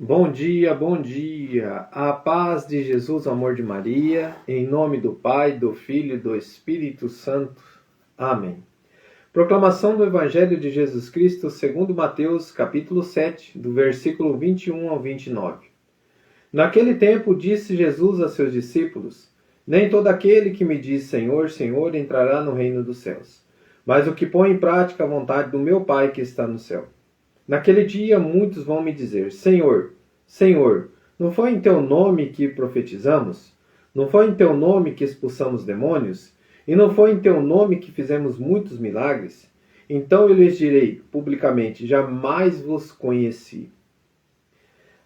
Bom dia, bom dia. A paz de Jesus, o amor de Maria, em nome do Pai, do Filho e do Espírito Santo. Amém. Proclamação do Evangelho de Jesus Cristo segundo Mateus, capítulo 7, do versículo 21 ao 29. Naquele tempo disse Jesus a seus discípulos: Nem todo aquele que me diz Senhor, Senhor entrará no reino dos céus, mas o que põe em prática a vontade do meu Pai que está no céu. Naquele dia muitos vão me dizer: Senhor, Senhor, não foi em teu nome que profetizamos? Não foi em teu nome que expulsamos demônios? E não foi em teu nome que fizemos muitos milagres? Então eu lhes direi publicamente: jamais vos conheci.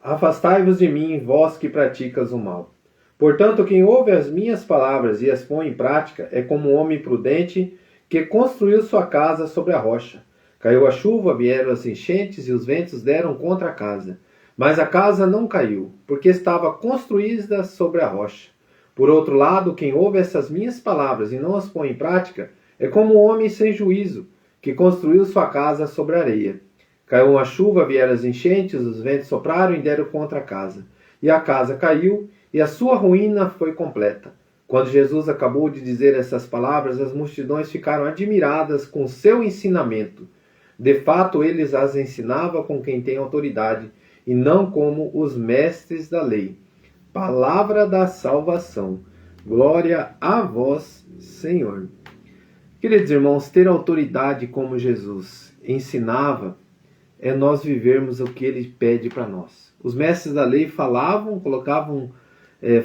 Afastai-vos de mim, vós que praticas o mal. Portanto, quem ouve as minhas palavras e as põe em prática é como um homem prudente que construiu sua casa sobre a rocha. Caiu a chuva, vieram as enchentes e os ventos deram contra a casa. Mas a casa não caiu, porque estava construída sobre a rocha. Por outro lado, quem ouve essas minhas palavras e não as põe em prática é como um homem sem juízo, que construiu sua casa sobre a areia. Caiu uma chuva, vieram as enchentes, os ventos sopraram e deram contra a casa. E a casa caiu, e a sua ruína foi completa. Quando Jesus acabou de dizer essas palavras, as multidões ficaram admiradas com seu ensinamento. De fato, ele as ensinava com quem tem autoridade, e não como os mestres da lei. Palavra da salvação. Glória a vós, Senhor. Queridos irmãos, ter autoridade como Jesus ensinava é nós vivermos o que ele pede para nós. Os mestres da lei falavam, colocavam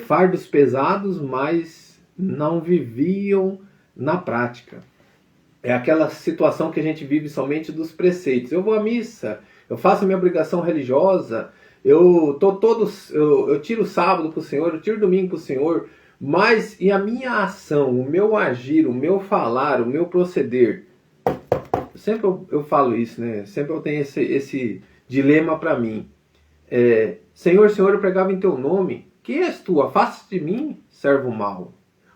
fardos pesados, mas não viviam na prática. É aquela situação que a gente vive somente dos preceitos. Eu vou à missa, eu faço a minha obrigação religiosa, eu tiro o sábado para o Senhor, eu tiro o domingo para o Senhor, mas e a minha ação, o meu agir, o meu falar, o meu proceder? Sempre eu falo isso, né? Sempre eu tenho esse dilema para mim. Senhor, Senhor, eu pregava em teu nome. Quem és tu? Afaste de mim, servo mau.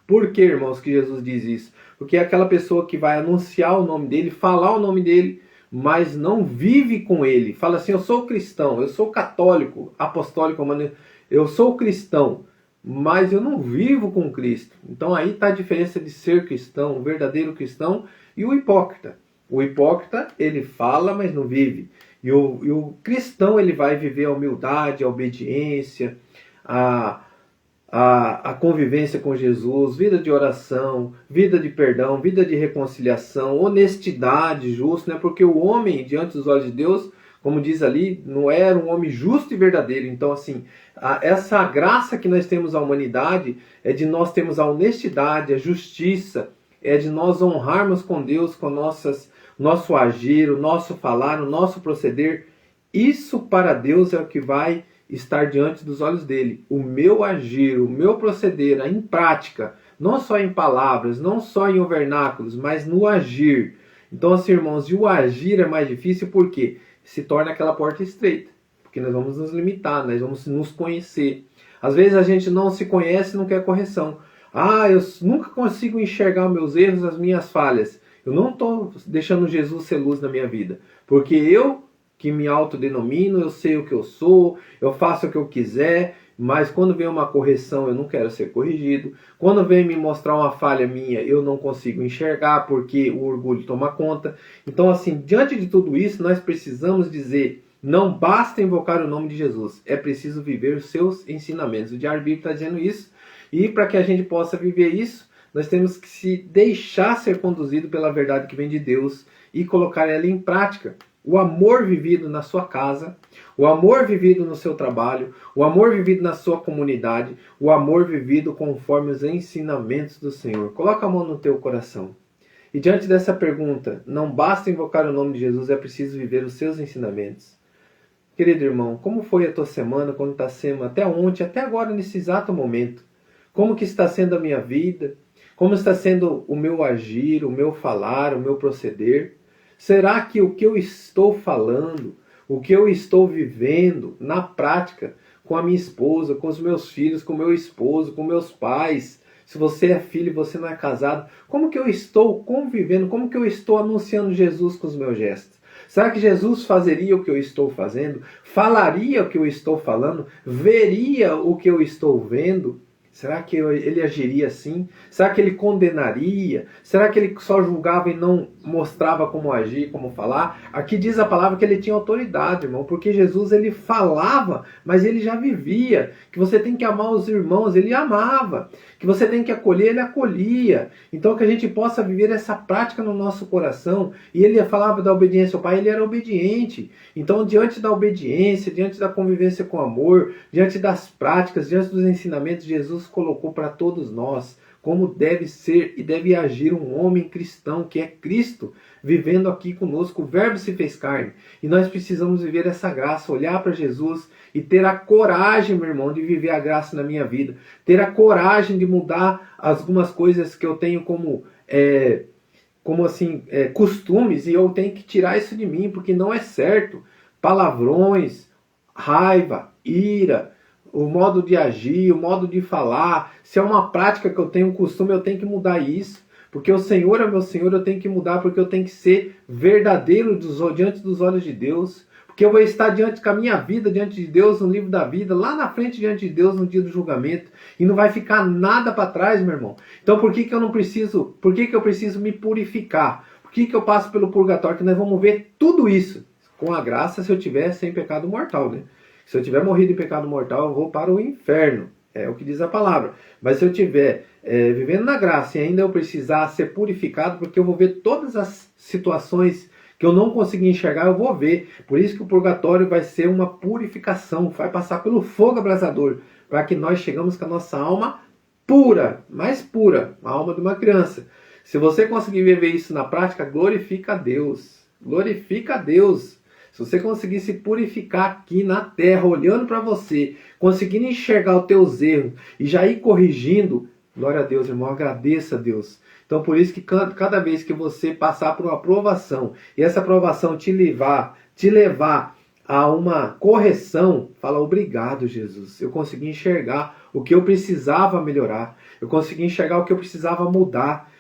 Por que, irmãos, que Jesus diz isso? Porque é aquela pessoa que vai anunciar o nome dele, falar o nome dele, mas não vive com ele. Fala assim: eu sou cristão, eu sou católico, apostólico, eu sou cristão, mas eu não vivo com Cristo. Então aí está a diferença de ser cristão, o verdadeiro cristão, e o hipócrita. O hipócrita, ele fala, mas não vive. E o cristão, ele vai viver a humildade, a obediência, a convivência com Jesus, vida de oração, vida de perdão, vida de reconciliação, honestidade, justo, né? Porque o homem, diante dos olhos de Deus, como diz ali, não era um homem justo e verdadeiro. Então, assim, essa graça que nós temos à humanidade é de nós termos a honestidade, a justiça, é de nós honrarmos com Deus, com nosso agir, o nosso falar, o nosso proceder. Isso para Deus é o que vai estar diante dos olhos dele. O meu agir, o meu proceder, em prática, não só em palavras, não só em vernáculos, mas no agir. Então, assim, irmãos, e o agir é mais difícil porque se torna aquela porta estreita. Porque nós vamos nos limitar, nós vamos nos conhecer. Às vezes a gente não se conhece e não quer correção. Eu nunca consigo enxergar os meus erros, as minhas falhas. Eu não estou deixando Jesus ser luz na minha vida. Porque eu que me autodenomino, eu sei o que eu sou, eu faço o que eu quiser, mas quando vem uma correção eu não quero ser corrigido. Quando vem me mostrar uma falha minha, eu não consigo enxergar porque o orgulho toma conta. Então, assim, diante de tudo isso, nós precisamos dizer: não basta invocar o nome de Jesus, é preciso viver os seus ensinamentos. O Diário Bíblico está dizendo isso, e para que a gente possa viver isso, nós temos que se deixar ser conduzido pela verdade que vem de Deus e colocar ela em prática. O amor vivido na sua casa, o amor vivido no seu trabalho, o amor vivido na sua comunidade, o amor vivido conforme os ensinamentos do Senhor. Coloca a mão no teu coração. E diante dessa pergunta, não basta invocar o nome de Jesus, é preciso viver os seus ensinamentos. Querido irmão, como foi a tua semana, quando está sendo até ontem, até agora, nesse exato momento? Como que está sendo a minha vida? Como está sendo o meu agir, o meu falar, o meu proceder? Será que o que eu estou falando, o que eu estou vivendo na prática com a minha esposa, com os meus filhos, com o meu esposo, com meus pais, se você é filho e você não é casado, como que eu estou convivendo, como que eu estou anunciando Jesus com os meus gestos? Será que Jesus fazeria o que eu estou fazendo? Falaria o que eu estou falando? Veria o que eu estou vendo? Será que ele agiria assim? Será que ele condenaria? Será que ele só julgava e não mostrava como agir, como falar? Aqui diz a palavra que ele tinha autoridade, irmão, porque Jesus ele falava, mas ele já vivia. Que você tem que amar os irmãos, ele amava. Que você tem que acolher, ele acolhia. Então que a gente possa viver essa prática no nosso coração. E ele falava da obediência ao Pai, ele era obediente. Então diante da obediência, diante da convivência com amor, diante das práticas, diante dos ensinamentos, Jesus colocou para todos nós como deve ser e deve agir um homem cristão, que é Cristo, vivendo aqui conosco. O Verbo se fez carne. E nós precisamos viver essa graça, olhar para Jesus e ter a coragem, meu irmão, de viver a graça na minha vida. Ter a coragem de mudar algumas coisas que eu tenho como costumes, e eu tenho que tirar isso de mim, porque não é certo. Palavrões, raiva, ira, o modo de agir, o modo de falar. Se é uma prática que eu tenho, um costume, eu tenho que mudar isso. Porque o Senhor é meu Senhor, eu tenho que mudar, porque eu tenho que ser verdadeiro diante dos olhos de Deus. Porque eu vou estar diante com a minha vida, diante de Deus, no livro da vida, lá na frente diante de Deus, no dia do julgamento. E não vai ficar nada para trás, meu irmão. Então por que eu preciso me purificar? Por que eu passo pelo purgatório? Que nós vamos ver tudo isso com a graça, se eu tiver sem pecado mortal, né? Se eu tiver morrido em pecado mortal, eu vou para o inferno. É o que diz a palavra. Mas se eu estiver vivendo na graça e ainda eu precisar ser purificado, porque eu vou ver todas as situações que eu não consegui enxergar, eu vou ver. Por isso que o purgatório vai ser uma purificação, vai passar pelo fogo abrasador, para que nós chegamos com a nossa alma pura, mais pura, a alma de uma criança. Se você conseguir viver isso na prática, glorifica a Deus. Glorifica a Deus. Se você conseguir se purificar aqui na terra, olhando para você, conseguindo enxergar os teus erros e já ir corrigindo, glória a Deus, irmão, agradeça a Deus. Então por isso que cada vez que você passar por uma aprovação, e essa aprovação te levar a uma correção, fala: obrigado, Jesus. Eu consegui enxergar o que eu precisava melhorar. Eu consegui enxergar o que eu precisava mudar.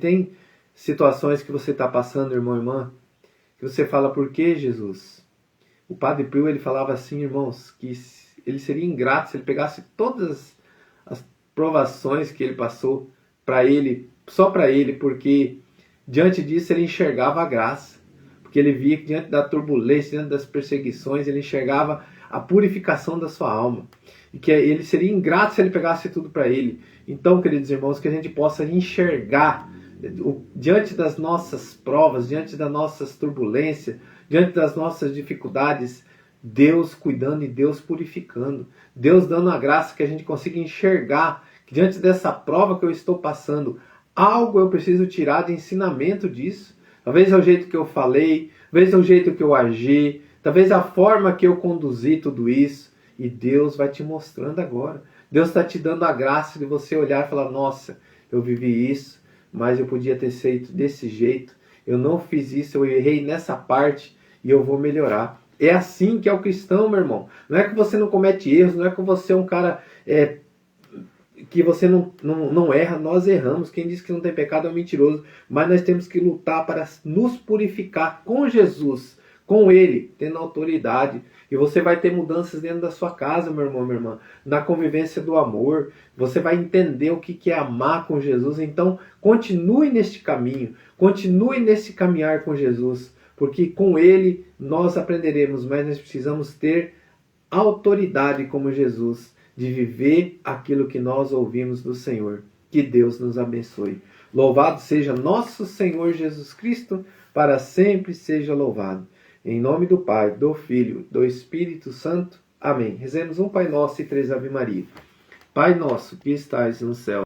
Tem situações que você está passando, irmão e irmã, que você fala: por que, Jesus? O Padre Pio, ele falava assim, irmãos, que ele seria ingrato se ele pegasse todas as provações que ele passou para ele, só para ele, porque diante disso ele enxergava a graça. Porque ele via que diante da turbulência, diante das perseguições, ele enxergava a purificação da sua alma. E que ele seria ingrato se ele pegasse tudo para ele. Então, queridos irmãos, que a gente possa enxergar diante das nossas provas, diante das nossas turbulências, diante das nossas dificuldades, Deus cuidando e Deus purificando. Deus dando a graça que a gente consiga enxergar que diante dessa prova que eu estou passando, algo eu preciso tirar de ensinamento disso. Talvez é o jeito que eu falei, talvez é o jeito que eu agi, talvez a forma que eu conduzi tudo isso. E Deus vai te mostrando agora. Deus está te dando a graça de você olhar e falar: nossa, eu vivi isso, mas eu podia ter feito desse jeito. Eu não fiz isso, eu errei nessa parte e eu vou melhorar. É assim que é o cristão, meu irmão. Não é que você não comete erros, não é que você é um cara que você não erra. Nós erramos. Quem diz que não tem pecado é um mentiroso. Mas nós temos que lutar para nos purificar com Jesus, com Ele, tendo autoridade. E você vai ter mudanças dentro da sua casa, meu irmão, minha irmã. Na convivência do amor. Você vai entender o que é amar com Jesus. Então, continue neste caminho. Continue nesse caminhar com Jesus. Porque com Ele nós aprenderemos. Mas nós precisamos ter autoridade como Jesus, de viver aquilo que nós ouvimos do Senhor. Que Deus nos abençoe. Louvado seja nosso Senhor Jesus Cristo, para sempre seja louvado. Em nome do Pai, do Filho, do Espírito Santo. Amém. Rezemos um Pai Nosso e 3 Ave Maria. Pai nosso que estais no céu,